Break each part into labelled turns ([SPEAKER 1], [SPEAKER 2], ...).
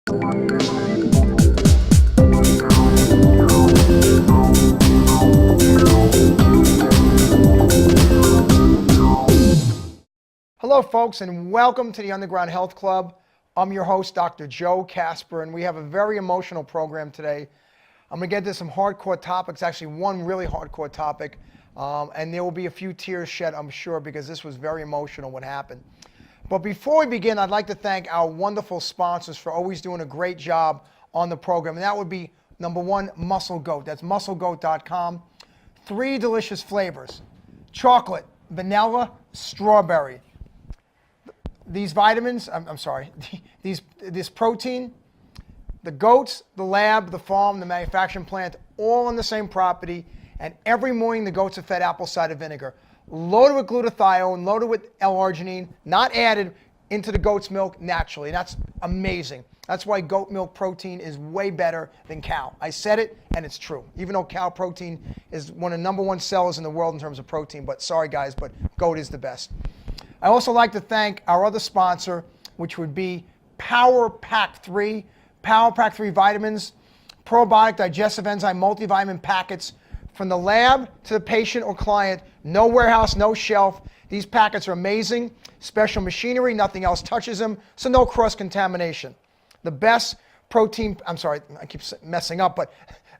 [SPEAKER 1] Hello folks, and welcome to the Underground Health Club. I'm your host, Dr. Joe Kasper, and we have a very emotional program today. I'm going to get to some hardcore topics, actually one really hardcore topic, and there will be a few tears shed, I'm sure, because this was very emotional what happened. But before we begin, I'd like to thank our wonderful sponsors for always doing a great job on the program, and that would be number one, Muscle Goat. That's musclegoat.com. 3 delicious flavors: chocolate, vanilla, strawberry. These vitamins, this protein, the goats, the lab, the farm, the manufacturing plant, all on the same property, and every morning the goats are fed apple cider vinegar, loaded with glutathione, loaded with L-arginine, not added into the goat's milk naturally. That's amazing. That's why goat milk protein is way better than cow. I said it, and it's true. Even though cow protein is one of the #1 sellers in the world in terms of protein, but sorry guys, but goat is the best. I also like to thank our other sponsor, which would be Power Pack 3. Power Pack 3 vitamins, probiotic digestive enzyme multivitamin packets from the lab to the patient or client. No warehouse, no shelf. These packets are amazing. Special machinery, nothing else touches them, so no cross-contamination. The best protein, I keep messing up, but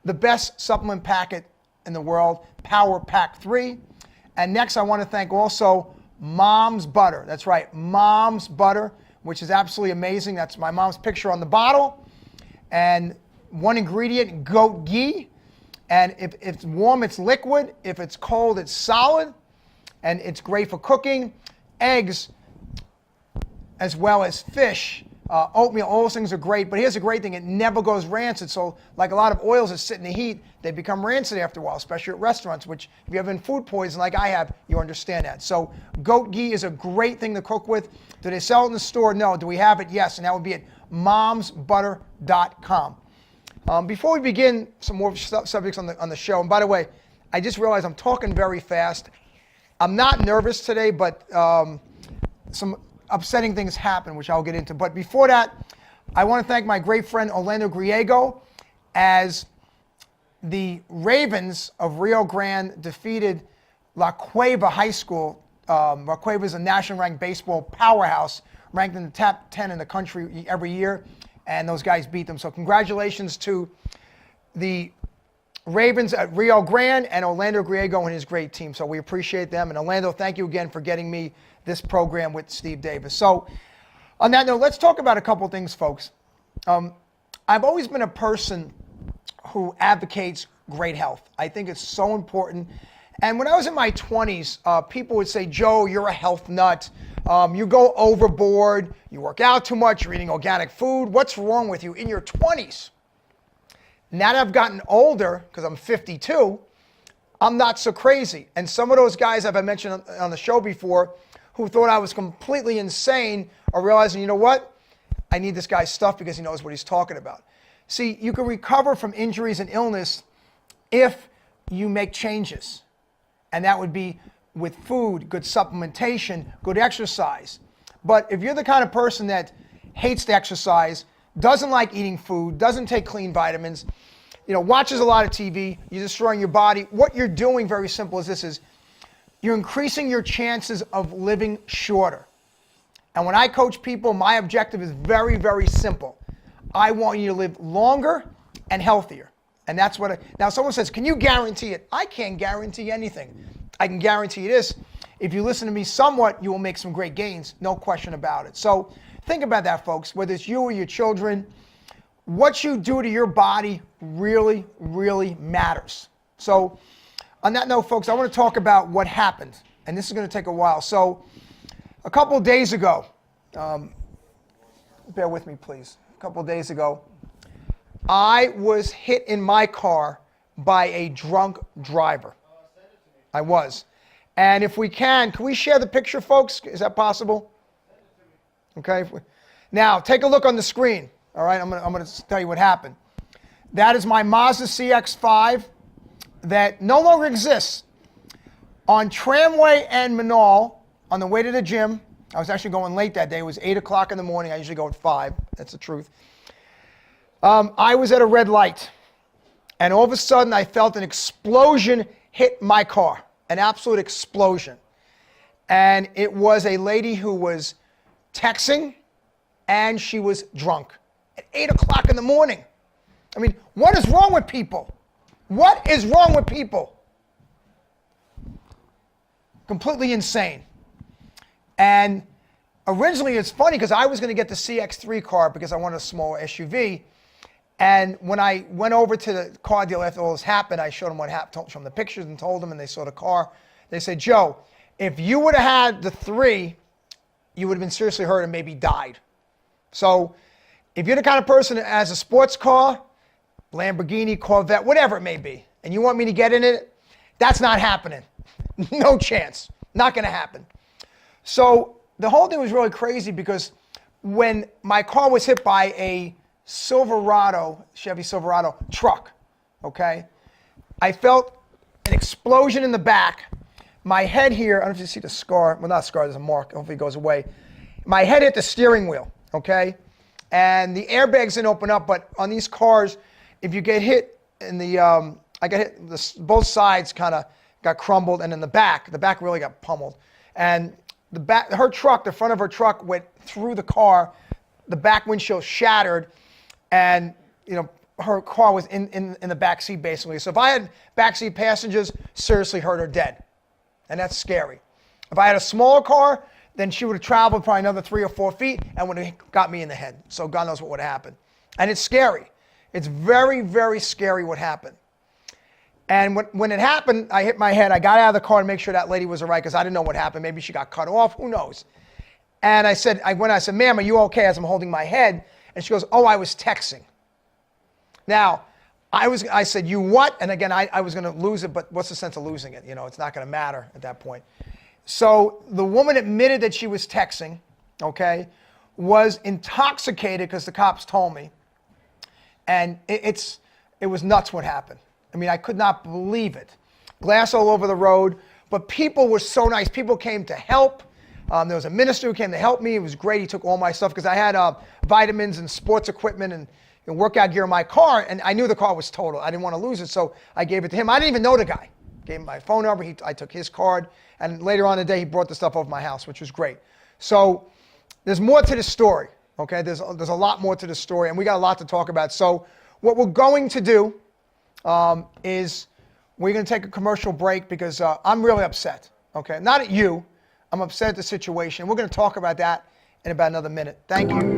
[SPEAKER 1] the best supplement packet in the world, Power Pack 3. And next I want to thank also Mom's Butter. That's right, Mom's Butter, which is absolutely amazing. That's my mom's picture on the bottle. And one ingredient, goat ghee. And if it's warm, it's liquid. If it's cold, it's solid. And it's great for cooking. Eggs, as well as fish, oatmeal, all those things are great. But here's the great thing, it never goes rancid. So like a lot of oils that sit in the heat, they become rancid after a while, especially at restaurants, which if you have been food poisoning like I have, you understand that. So goat ghee is a great thing to cook with. Do they sell it in the store? No. Do we have it? Yes. And that would be at momsbutter.com. Before we begin, some more subjects on the show. And by the way, I just realized I'm talking very fast. I'm not nervous today, but some upsetting things happen, which I'll get into. But before that, I want to thank my great friend Orlando Griego, as the Ravens of Rio Grande defeated La Cueva High School. La Cueva is a national ranked baseball powerhouse, ranked in the top 10 in the country every year, and those guys beat them. So congratulations to the Ravens at Rio Grande and Orlando Griego and his great team. So we appreciate them. And Orlando, thank you again for getting me this program with Steve Davis. So on that note, let's talk about a couple things, folks. I've always been a person who advocates great health. I think it's so important. And when I was in my 20s, people would say, Joe, you're a health nut. You go overboard. You work out too much. You're eating organic food. What's wrong with you? In your 20s. Now that I've gotten older, because I'm 52, I'm not so crazy. And some of those guys, as I mentioned on the show before, who thought I was completely insane are realizing, you know what? I need this guy's stuff because he knows what he's talking about. See, you can recover from injuries and illness if you make changes. And that would be with food, good supplementation, good exercise. But if you're the kind of person that hates to exercise, doesn't like eating food, doesn't take clean vitamins, watches a lot of TV, you're destroying your body, what you're doing, very simple as this is, you're increasing your chances of living shorter. And when I coach people, my objective is very, very simple. I want you to live longer and healthier. And that's what now someone says, can you guarantee it? I can't guarantee anything. I can guarantee you this. If you listen to me somewhat, you will make some great gains, no question about it. So think about that, folks, whether it's you or your children, what you do to your body really, really matters. So on that note, folks, I want to talk about what happened, and this is going to take a while. So a couple of days ago, bear with me, please. A couple of days ago, I was hit in my car by a drunk driver. I was. And if we can we share the picture, folks? Is that possible? Okay. Now, take a look on the screen. All right, I'm going to tell you what happened. That is my Mazda CX-5 that no longer exists. On Tramway and Manal, on the way to the gym, I was actually going late that day. It was 8 o'clock in the morning. I usually go at 5. That's the truth. I was at a red light, and all of a sudden I felt an explosion hit my car, an absolute explosion. And it was a lady who was texting, and she was drunk at 8 o'clock in the morning. I mean, what is wrong with people? What is wrong with people? Completely insane. And originally, it's funny because I was going to get the CX-3 car because I wanted a smaller SUV. And when I went over to the car dealer after all this happened, I showed them what happened, showed them the pictures and told them, and they saw the car. They said, Joe, if you would have had the 3, you would have been seriously hurt and maybe died. So if you're the kind of person that has a sports car, Lamborghini, Corvette, whatever it may be, and you want me to get in it, that's not happening. No chance. Not going to happen. So the whole thing was really crazy because when my car was hit by a Silverado, Chevy Silverado truck, okay, I felt an explosion in the back. My head here, I don't know if you see the scar. Well, not scar, there's a mark. Hopefully it goes away. My head hit the steering wheel, okay? And the airbags didn't open up, but on these cars, if you get hit in the, I got hit, both sides kind of got crumbled, and then the back really got pummeled. And the back, the front of her truck went through the car, the back windshield shattered, and her car was in the back seat basically. So if I had backseat passengers, seriously hurt or dead. And that's scary. If I had a smaller car, then she would have traveled probably another 3 or 4 feet and would have got me in the head. So God knows what would have happened. And it's scary. It's very, very scary what happened. And when it happened, I hit my head. I got out of the car to make sure that lady was all right because I didn't know what happened. Maybe she got cut off. Who knows? And I said, ma'am, are you okay? As I'm holding my head. And she goes, oh, I was texting. Now, I said, you what? And again, I was going to lose it, but what's the sense of losing it? It's not going to matter at that point. So the woman admitted that she was texting, okay, was intoxicated because the cops told me. And it was nuts what happened. I mean, I could not believe it. Glass all over the road, but people were so nice. People came to help. There was a minister who came to help me. It was great. He took all my stuff because I had vitamins and sports equipment and workout gear in my car, and I knew the car was total. I didn't want to lose it, so I gave it to him. I didn't even know the guy. Gave him my phone number. I took his card, and later on in the day, he brought the stuff over my house, which was great. So there's more to the story, okay? There's a lot more to the story, and we got a lot to talk about. So what we're going to do is we're going to take a commercial break because I'm really upset, okay? Not at you. I'm upset at the situation. We're going to talk about that in about another minute. Thank you.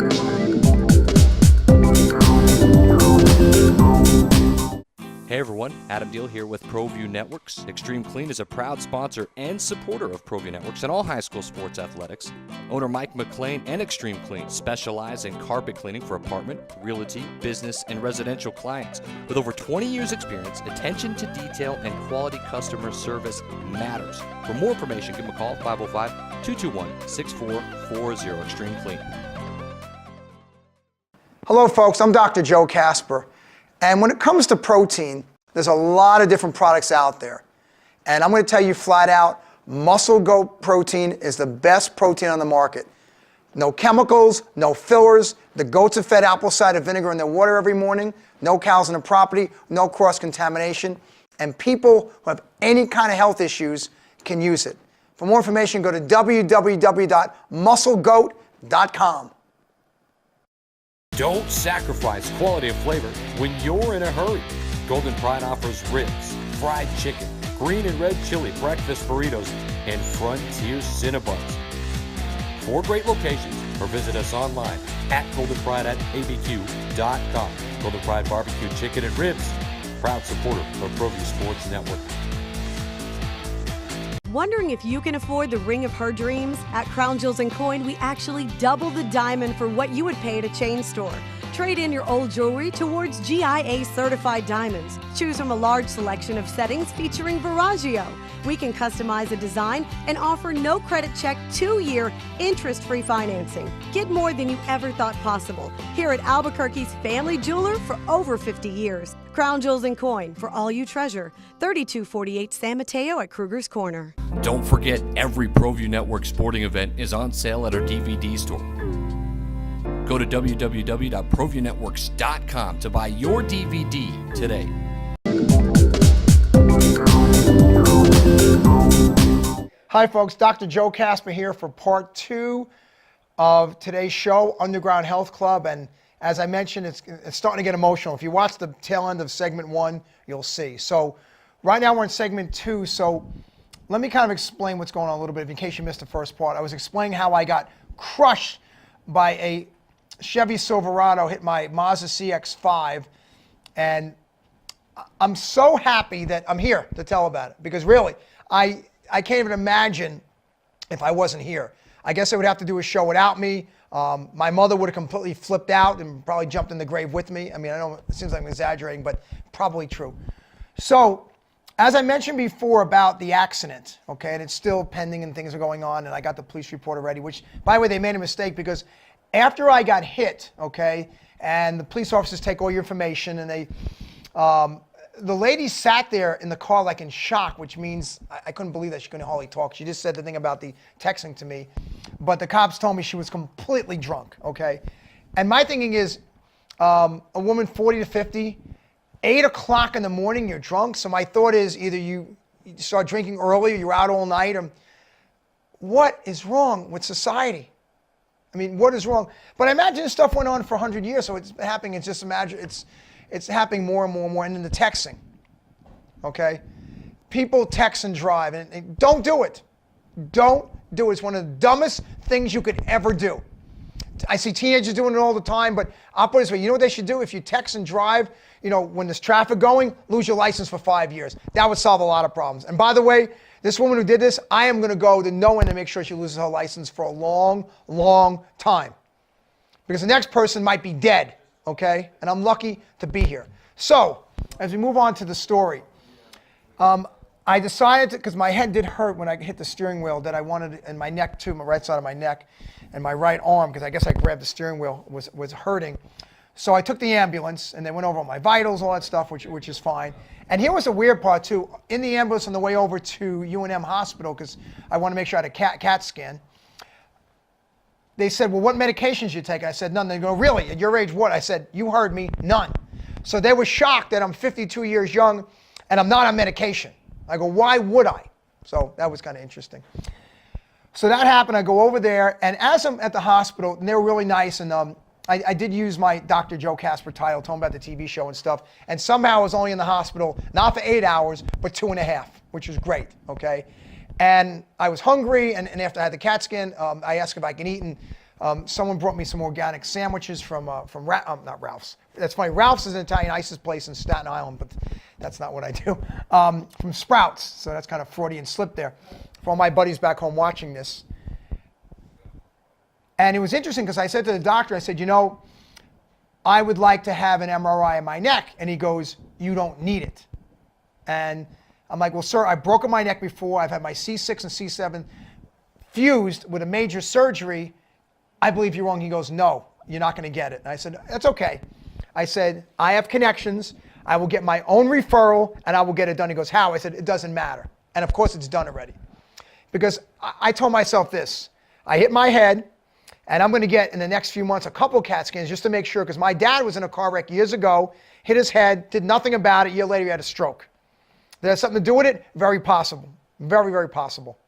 [SPEAKER 2] Hey everyone, Adam Deal here with ProView Networks. Extreme Clean is a proud sponsor and supporter of ProView Networks and all high school sports athletics. Owner Mike McLean and Extreme Clean specialize in carpet cleaning for apartment, realty, business, and residential clients. With over 20 years experience, attention to detail and quality customer service matters. For more information, give them a call, 505-221-6440, Extreme Clean.
[SPEAKER 1] Hello folks, I'm Dr. Joe Kasper. And when it comes to protein, there's a lot of different products out there. And I'm going to tell you flat out, Muscle Goat protein is the best protein on the market. No chemicals, no fillers. The goats are fed apple cider vinegar in their water every morning. No cows on the property, no cross-contamination. And people who have any kind of health issues can use it. For more information, go to www.musclegoat.com.
[SPEAKER 3] Don't sacrifice quality of flavor when you're in a hurry. Golden Pride offers ribs, fried chicken, green and red chili breakfast burritos, and Frontier Cinnabons. 4 great locations, or visit us online at goldenpride@abq.com. Golden Pride Barbecue Chicken and Ribs, proud supporter of ProView Sports Network.
[SPEAKER 4] Wondering if you can afford the ring of her dreams? At Crown Jewels & Coin, we actually double the diamond for what you would pay at a chain store. Trade in your old jewelry towards GIA certified diamonds. Choose from a large selection of settings featuring Veragio. We can customize a design and offer no credit check 2-year interest-free financing. Get more than you ever thought possible here at Albuquerque's family jeweler for over 50 years. Crown Jewels & Coin, for all you treasure. 3248 San Mateo at Kruger's Corner.
[SPEAKER 2] Don't forget, every ProView Network sporting event is on sale at our DVD store. Go to www.proviewnetworks.com to buy your DVD today.
[SPEAKER 1] Hi, folks. Dr. Joe Kasper here for part 2 of today's show, Underground Health Club. And as I mentioned, it's starting to get emotional. If you watch the tail end of segment 1, you'll see. So right now we're in segment 2. So let me kind of explain what's going on a little bit in case you missed the first part. I was explaining how I got crushed by a Chevy Silverado, hit my Mazda CX-5. And I'm so happy that I'm here to tell about it, because really, I can't even imagine if I wasn't here. I guess they would have to do a show without me. My mother would have completely flipped out and probably jumped in the grave with me. I mean, I know it seems like I'm exaggerating, but probably true. So, as I mentioned before about the accident, okay, and it's still pending and things are going on, and I got the police report already, which, by the way, they made a mistake because after I got hit, okay, and the police officers take all your information, and they, the lady sat there in the car like in shock, which means I couldn't believe that she couldn't hardly talk. She just said the thing about the texting to me, but the cops told me she was completely drunk, okay? And my thinking is, a woman 40 to 50, 8 o'clock in the morning, you're drunk. So my thought is either you start drinking early or you're out all night. Or what is wrong with society? I mean, what is wrong? But I imagine this stuff went on for 100 years, so it's happening. It's just imagine it's happening more and more and more. And then the texting, okay? People text and drive, and don't do it. Don't do it. It's one of the dumbest things you could ever do. I see teenagers doing it all the time, but I'll put it this way. You know what they should do? If you text and drive, you know, when there's traffic going, lose your license for 5 years. That would solve a lot of problems. And by the way, this woman who did this, I am going to go to no end to make sure she loses her license for a long, long time. Because the next person might be dead, okay? And I'm lucky to be here. So, as we move on to the story, I decided, because my head did hurt when I hit the steering wheel, that I wanted, and my neck too, my right side of my neck, and my right arm, because I guess I grabbed the steering wheel, was hurting. So I took the ambulance, and they went over my vitals, all that stuff, which is fine. And here was the weird part too. In the ambulance on the way over to UNM Hospital, because I want to make sure I had a CAT scan, they said, well, what medications you take? I said, none. They go, really? At your age, what? I said, you heard me, none. So they were shocked that I'm 52 years young, and I'm not on medication. I go, why would I? So that was kind of interesting. So that happened. I go over there, and as I'm at the hospital, and they were really nice, and I did use my Dr. Joe Kasper title, told them about the TV show and stuff, and somehow I was only in the hospital, not for 8 hours, but 2.5, which was great, okay? And I was hungry, and after I had the CAT scan, I asked if I can eat, and someone brought me some organic sandwiches from not Ralph's. That's funny, Ralph's is an Italian ISIS place in Staten Island, but that's not what I do. From Sprouts, so that's kind of Freudian slip there. For all my buddies back home watching this. And it was interesting because I said to the doctor, I said, you know, I would like to have an MRI of my neck. And he goes, you don't need it. And I'm like, well, sir, I've broken my neck before. I've had my C6 and C7 fused with a major surgery. I believe you're wrong. He goes, no, you're not going to get it. And I said, that's okay. I said, I have connections. I will get my own referral and I will get it done. He goes, how? I said, it doesn't matter. And of course it's done already. Because I told myself this, I hit my head, and I'm going to get in the next few months a couple CAT scans just to make sure, because my dad was in a car wreck years ago, hit his head, did nothing about it. A year later, he had a stroke. Did it have something to do with it? Very possible. Very, very possible.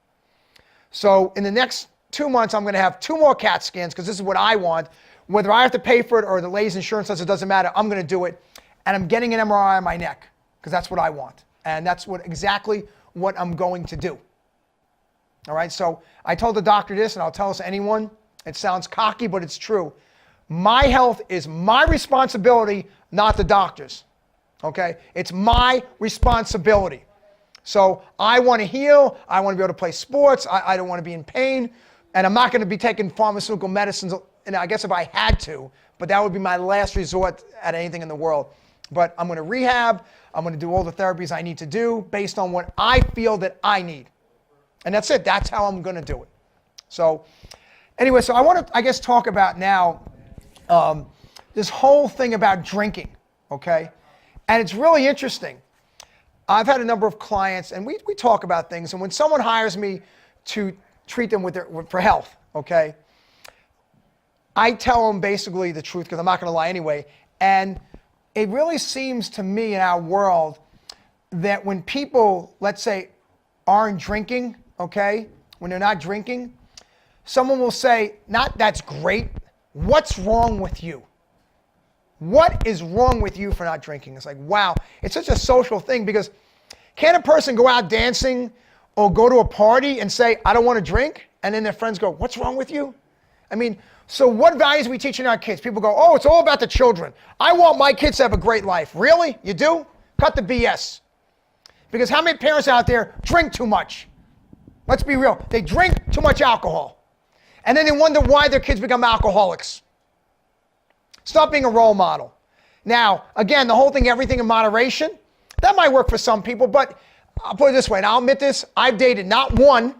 [SPEAKER 1] So in the next 2 months, I'm going to have 2 more CAT scans because this is what I want. Whether I have to pay for it or the lady's insurance says it doesn't matter, I'm going to do it. And I'm getting an MRI on my neck because that's what I want. And that's exactly what I'm going to do. All right, so I told the doctor this, and I'll tell this to anyone. It sounds cocky, but it's true. My health is my responsibility, not the doctor's. Okay? It's my responsibility. So I want to heal. I want to be able to play sports. I don't want to be in pain. And I'm not going to be taking pharmaceutical medicines, and I guess if I had to, but that would be my last resort at anything in the world. But I'm going to rehab. I'm going to do all the therapies I need to do based on what I feel that I need. And that's it. That's how I'm going to do it. So anyway, so I want to, I guess, talk about now this whole thing about drinking, okay? And it's really interesting. I've had a number of clients, and we talk about things, and when someone hires me to treat them for health, okay, I tell them basically the truth because I'm not going to lie anyway. And it really seems to me in our world that when people, let's say, aren't drinking, okay, when they're not drinking, someone will say, not that's great, what's wrong with you? What is wrong with you for not drinking? It's like, wow, it's such a social thing because can a person go out dancing or go to a party and say, I don't want to drink? And then their friends go, what's wrong with you? I mean, so what values are we teaching our kids? People go, oh, it's all about the children. I want my kids to have a great life. Really? You do? Cut the BS. Because how many parents out there drink too much? Let's be real. They drink too much alcohol. And then they wonder why their kids become alcoholics. Stop being a role model. Now, again, the whole thing, everything in moderation, that might work for some people, but I'll put it this way, and I'll admit this, I've dated not one,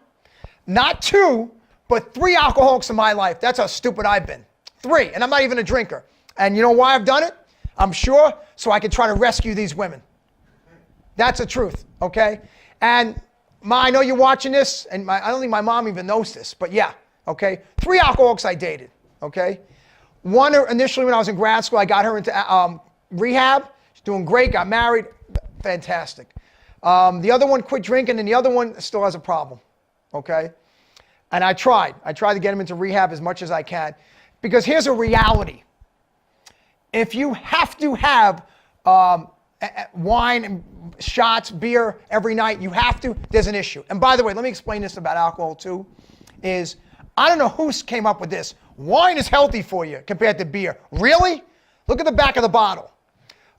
[SPEAKER 1] not two, but 3 alcoholics in my life. That's how stupid I've been. 3, and I'm not even a drinker. And you know why I've done it? I'm sure, so I can try to rescue these women. That's the truth, okay? And I know you're watching this, and I don't think my mom even knows this, but yeah, okay? 3 alcoholics I dated, okay? One initially when I was in grad school, I got her into rehab. She's doing great, got married, fantastic. The other one quit drinking, and the other one still has a problem, okay? And I tried to get him into rehab as much as I can, because here's a reality. If you have to have wine and shots, beer every night, you have to, there's an issue. And by the way, let me explain this about alcohol too, is I don't know who came up with this. Wine is healthy for you compared to beer. Really? Look at the back of the bottle.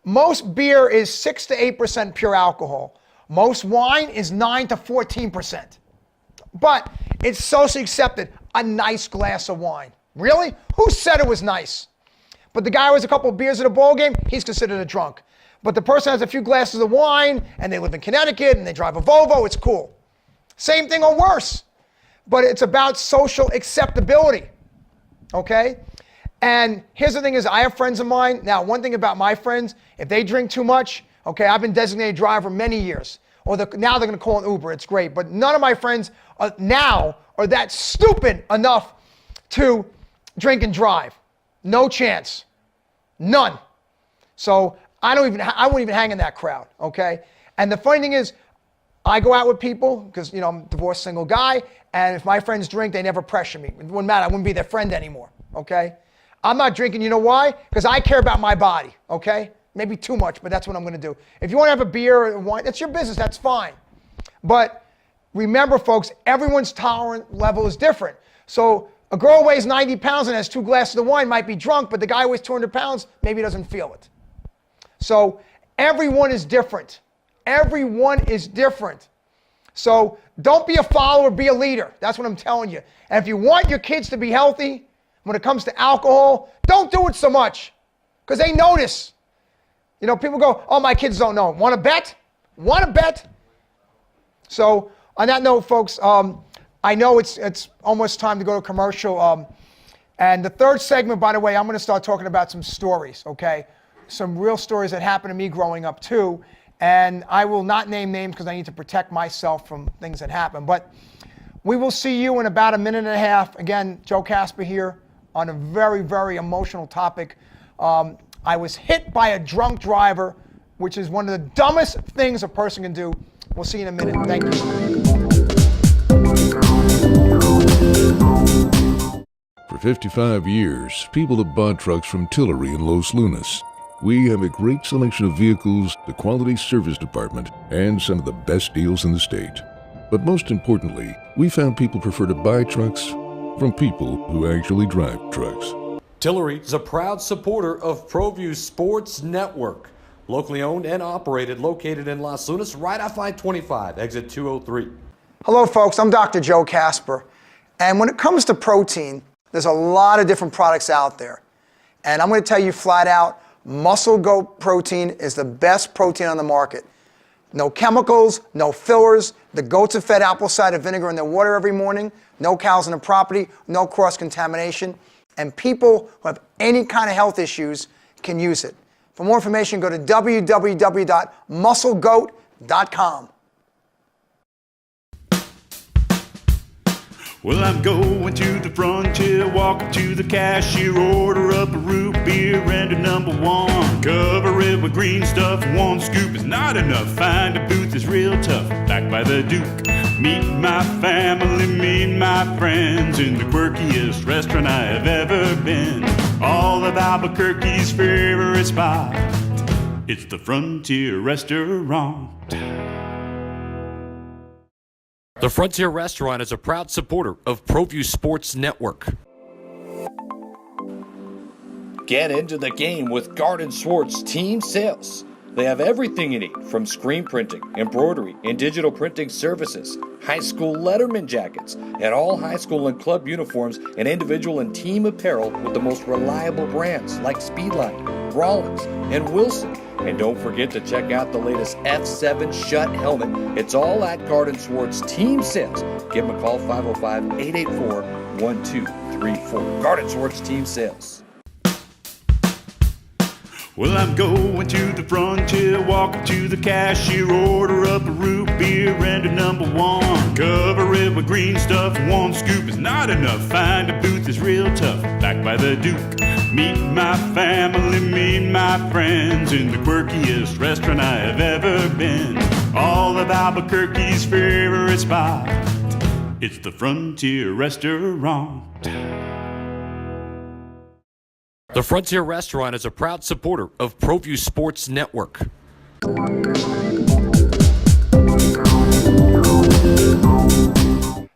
[SPEAKER 1] Most beer is 6 to 8% pure alcohol. Most wine is 9 to 14%. But it's socially accepted, a nice glass of wine. Really? Who said it was nice? But the guy who has a couple of beers at a ball game, he's considered a drunk. But the person has a few glasses of wine and they live in Connecticut and they drive a Volvo, it's cool. Same thing or worse. But it's about social acceptability, okay? And here's the thing is I have friends of mine. Now, one thing about my friends, if they drink too much, okay, I've been designated driver many years. Or now they're going to call an Uber, it's great. But none of my friends now are that stupid enough to drink and drive. No chance. None. So I won't even hang in that crowd, okay? And the funny thing is, I go out with people because, I'm a divorced single guy, and if my friends drink, they never pressure me. It wouldn't matter. I wouldn't be their friend anymore, okay? I'm not drinking. You know why? Because I care about my body, okay? Maybe too much, but that's what I'm going to do. If you want to have a beer or wine, that's your business. That's fine. But remember, folks, everyone's tolerant level is different. So a girl weighs 90 pounds and has 2 glasses of wine might be drunk, but the guy who weighs 200 pounds maybe doesn't feel it. So everyone is different. Everyone is different. So don't be a follower, be a leader. That's what I'm telling you. And if you want your kids to be healthy, when it comes to alcohol, don't do it so much because they notice. People go, oh, my kids don't know. Want to bet? Want to bet? So on that note, folks, I know it's almost time to go to commercial. And the third segment, by the way, I'm going to start talking about some stories, okay? Some real stories that happened to me growing up too. And I will not name names because I need to protect myself from things that happen. But we will see you in about a minute and a half. Again, Joe Kasper here on a very, very emotional topic. I was hit by a drunk driver, which is one of the dumbest things a person can do. We'll see you in a minute. Thank you.
[SPEAKER 5] For 55 years, people have bought trucks from Tillery in Los Lunas. We have a great selection of vehicles, the quality service department, and some of the best deals in the state. But most importantly, we found people prefer to buy trucks from people who actually drive trucks.
[SPEAKER 3] Tillery is a proud supporter of ProView Sports Network. Locally owned and operated, located in Los Lunas, right off I-25, exit 203.
[SPEAKER 1] Hello, folks. I'm Dr. Joe Kasper. And when it comes to protein, there's a lot of different products out there. And I'm going to tell you flat out, Muscle Goat protein is the best protein on the market. No chemicals, no fillers. The goats are fed apple cider vinegar in their water every morning. No cows on the property, no cross-contamination. And people who have any kind of health issues can use it. For more information, go to www.musclegoat.com.
[SPEAKER 6] Well, I'm going to the frontier, walk up to the cashier, order up a root beer and a number one. Cover it with green stuff, one scoop is not enough. Find a booth is real tough, back by the Duke. Meet my family, meet my friends in the quirkiest restaurant I have ever been. All of Albuquerque's favorite spot, it's the Frontier Restaurant.
[SPEAKER 2] The Frontier Restaurant is a proud supporter of ProView Sports Network. Get into the game with Garden Swartz Team Sales. They have everything you need, from screen printing, embroidery, and digital printing services, high school letterman jackets, and all high school and club uniforms, and individual and team apparel with the most reliable brands like Speedline, Rollins, and Wilson. And don't forget to check out the latest F7 Shut helmet. It's all at Garden Swartz Team Sales. Give them a call, 505-884-1234. Garden Swartz Team Sales.
[SPEAKER 6] Well, I'm going to the frontier, walk up to the cashier, order up a root beer and a number one. Cover it with green stuff, one scoop is not enough. Find a booth is real tough, back by the Duke. Meet my family, meet my friends in the quirkiest restaurant I have ever been. All of Albuquerque's favorite spot, it's the Frontier Restaurant.
[SPEAKER 2] The Frontier Restaurant is a proud supporter of ProView Sports Network.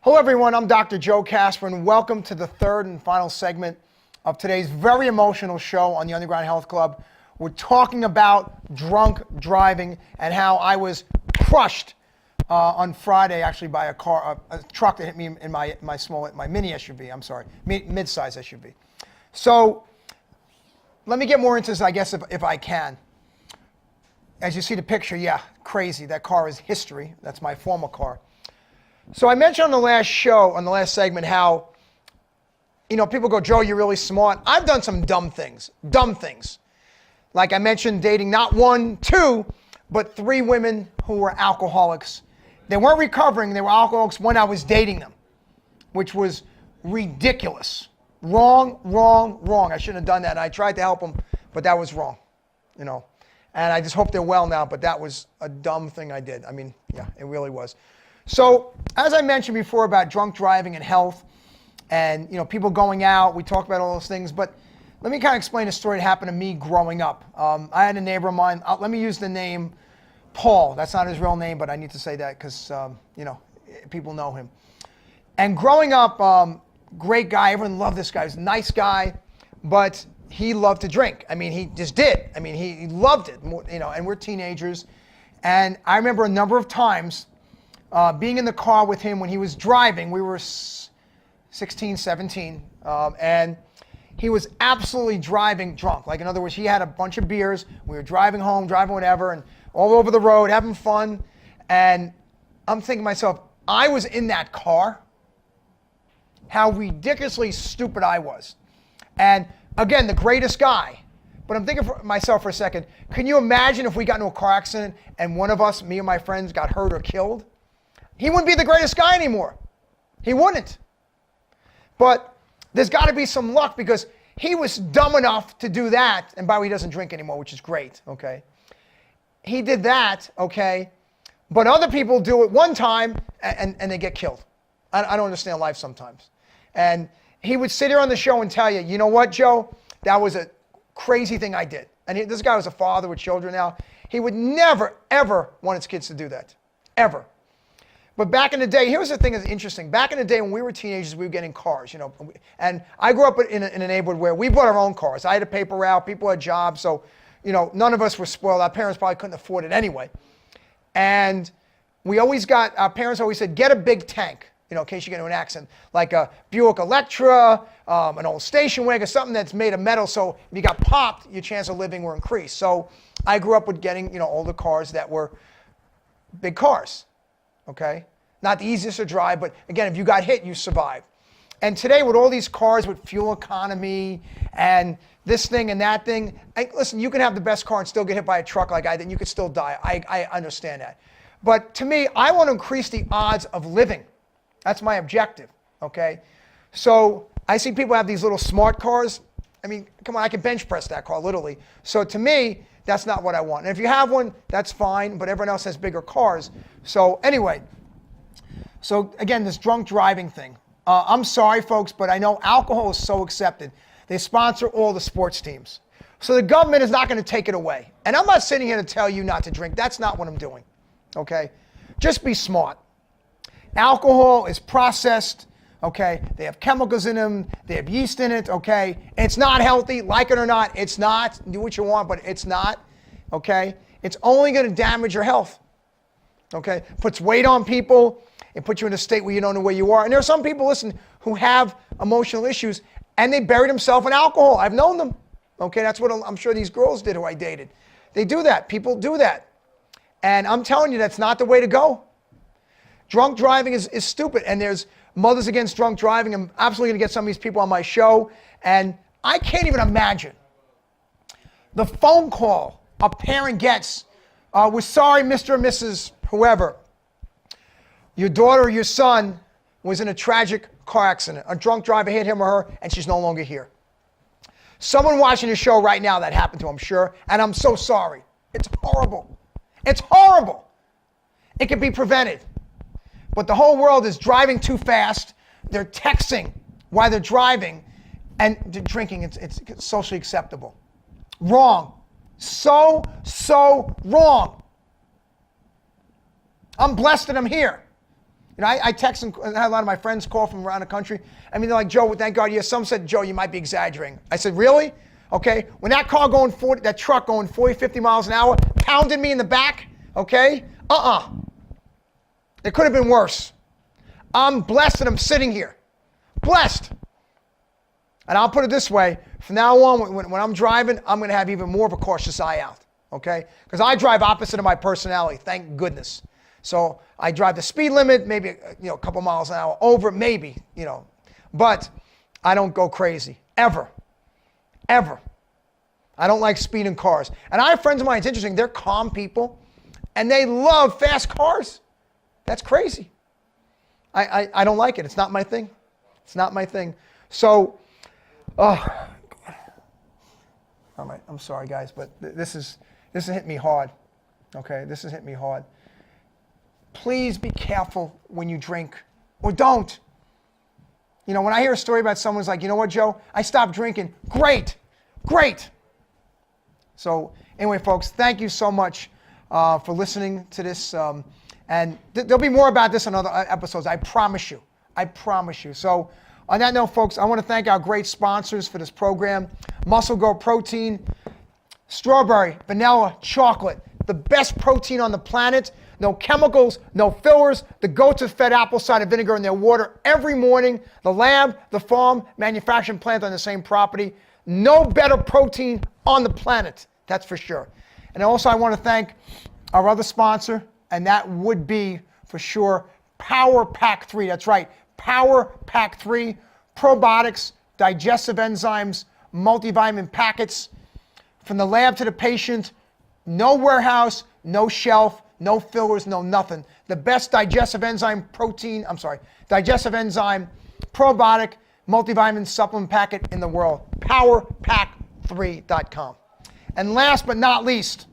[SPEAKER 1] Hello everyone, I'm Dr. Joe Kasper, and welcome to the third and final segment of today's very emotional show on the Underground Health Club. We're talking about drunk driving and how I was crushed on Friday actually by a truck that hit me in my mini SUV, mid-size SUV. So let me get more into this, I guess, if I can. As you see the picture, yeah, crazy. That car is history. That's my former car. So I mentioned on the last segment, how, people go, Joe, you're really smart. I've done some dumb things. Like I mentioned, dating not one, two, but three women who were alcoholics. They weren't recovering. They were alcoholics when I was dating them, which was ridiculous. Wrong. I shouldn't have done that. And I tried to help them, but that was wrong, And I just hope they're well now, but that was a dumb thing I did. I mean, yeah, it really was. So, as I mentioned before about drunk driving and health and, people going out, we talked about all those things, but let me kind of explain a story that happened to me growing up. I had a neighbor of mine, let me use the name Paul. That's not his real name, but I need to say that because, people know him. And growing up, great guy. Everyone loved this guy. He was a nice guy, but he loved to drink. I mean, he just did. I mean, he loved it, and we're teenagers. And I remember a number of times being in the car with him when he was driving. We were 16, 17, and he was absolutely driving drunk. Like, in other words, he had a bunch of beers. We were driving home, driving whatever, and all over the road, having fun. And I'm thinking to myself, I was in that car. How ridiculously stupid I was. And again, the greatest guy. But I'm thinking for myself for a second, can you imagine if we got into a car accident and one of us, me and my friends, got hurt or killed? He wouldn't be the greatest guy anymore. He wouldn't. But there's got to be some luck because he was dumb enough to do that. And by the way, he doesn't drink anymore, which is great, okay? He did that, okay? But other people do it one time and they get killed. I don't understand life sometimes. And he would sit here on the show and tell you, you know what, Joe? That was a crazy thing I did. And this guy was a father with children now. He would never, ever want his kids to do that. Ever. But back in the day, here's the thing that's interesting. Back in the day when we were teenagers, we were getting cars, And I grew up in a neighborhood where we bought our own cars. I had a paper route. People had jobs. So, none of us were spoiled. Our parents probably couldn't afford it anyway. And our parents always said, get a big tank. In case you get into an accident, like a Buick Electra, an old station wagon, something that's made of metal, so if you got popped, your chance of living were increased. So I grew up with getting, older cars that were big cars, okay? Not the easiest to drive, but again, if you got hit, you survived. And today with all these cars with fuel economy and this thing and that thing, listen, you can have the best car and still get hit by a truck like I did, and you could still die. I understand that. But to me, I want to increase the odds of living. That's my objective. okay? So I see people have these little smart cars. I mean, come on, I can bench press that car, literally. So to me, that's not what I want. And if you have one, that's fine, but everyone else has bigger cars. So anyway, so again, this drunk driving thing. I'm sorry, folks, but I know alcohol is so accepted. They sponsor all the sports teams. So the government is not going to take it away. And I'm not sitting here to tell you not to drink. That's not what I'm doing, okay? Just be smart. Alcohol is processed, okay? They have chemicals in them. They have yeast in it, okay? It's not healthy, like it or not. It's not. Do what you want, but it's not, okay? It's only going to damage your health, okay? Puts weight on people. It puts you in a state where you don't know where you are. And there are some people, listen, who have emotional issues, and they bury themselves in alcohol. I've known them, okay? That's what I'm sure these girls did who I dated. They do that. People do that. And I'm telling you, that's not the way to go. Drunk driving is stupid. And there's Mothers Against Drunk Driving. I'm absolutely going to get some of these people on my show. And I can't even imagine the phone call a parent gets. We're sorry, Mr. and Mrs. whoever. Your daughter or your son was in a tragic car accident. A drunk driver hit him or her, and she's no longer here. Someone watching the show right now that happened to, I'm sure, and I'm so sorry. It's horrible. It's horrible. It can be prevented. But the whole world is driving too fast. They're texting while they're driving, and they're drinking. It's socially acceptable. Wrong. So wrong. I'm blessed that I'm here. You know, I text and I had a lot of my friends call from around the country. I mean, they're like, Joe, thank God. Yes, some said, Joe, you might be exaggerating. I said, really? Okay. When that car going 40, that truck going 40, 50 miles an hour, pounded me in the back, okay? It could have been worse. I'm blessed that I'm sitting here. Blessed. And I'll put it this way. From now on, when I'm driving, I'm going to have even more of a cautious eye out, okay? Because I drive opposite of my personality, thank goodness. So I drive the speed limit, maybe a couple miles an hour over, maybe, but I don't go crazy, ever. I don't like speeding cars. And I have friends of mine, it's interesting, they're calm people, and they love fast cars. That's crazy. I don't like it. It's not my thing. It's not my thing. So, all right, I'm sorry, guys, but this has hit me hard, okay? This has hit me hard. Please be careful when you drink, or don't. When I hear a story about someone's like, you know what, Joe? I stopped drinking. Great. So anyway, folks, thank you so much for listening to this. And there'll be more about this in other episodes. I promise you. So on that note, folks, I want to thank our great sponsors for this program. Muscle Go Protein, strawberry, vanilla, chocolate, the best protein on the planet. No chemicals, no fillers. The goats have fed apple cider vinegar in their water every morning. The lab, the farm, manufacturing plant on the same property. No better protein on the planet, that's for sure. And also I want to thank our other sponsor, and that would be, for sure, Power Pack 3. That's right, Power Pack 3, probiotics, digestive enzymes, multivitamin packets. From the lab to the patient, no warehouse, no shelf, no fillers, no nothing. The best digestive enzyme probiotic, multivitamin supplement packet in the world. PowerPack3.com. And last but not least,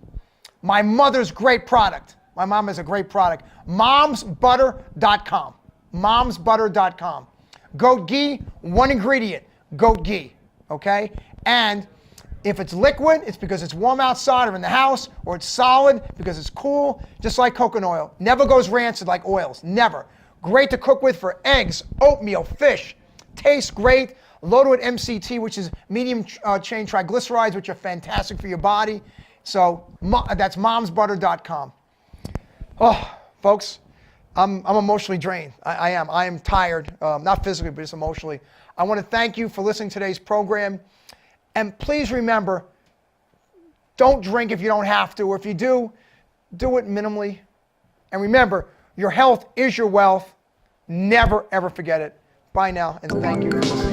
[SPEAKER 1] my mother's great product. My mom has a great product. Momsbutter.com. Momsbutter.com. Goat ghee, one ingredient, goat ghee. Okay? And if it's liquid, it's because it's warm outside or in the house, or it's solid because it's cool, just like coconut oil. Never goes rancid like oils, never. Great to cook with for eggs, oatmeal, fish. Tastes great. Loaded with MCT, which is medium chain triglycerides, which are fantastic for your body. So that's momsbutter.com. Oh, folks, I'm emotionally drained. I am. I am tired, not physically, but just emotionally. I want to thank you for listening to today's program. And please remember, don't drink if you don't have to, or if you do, do it minimally. And remember, your health is your wealth. Never, ever forget it. Bye now, and thank you for listening.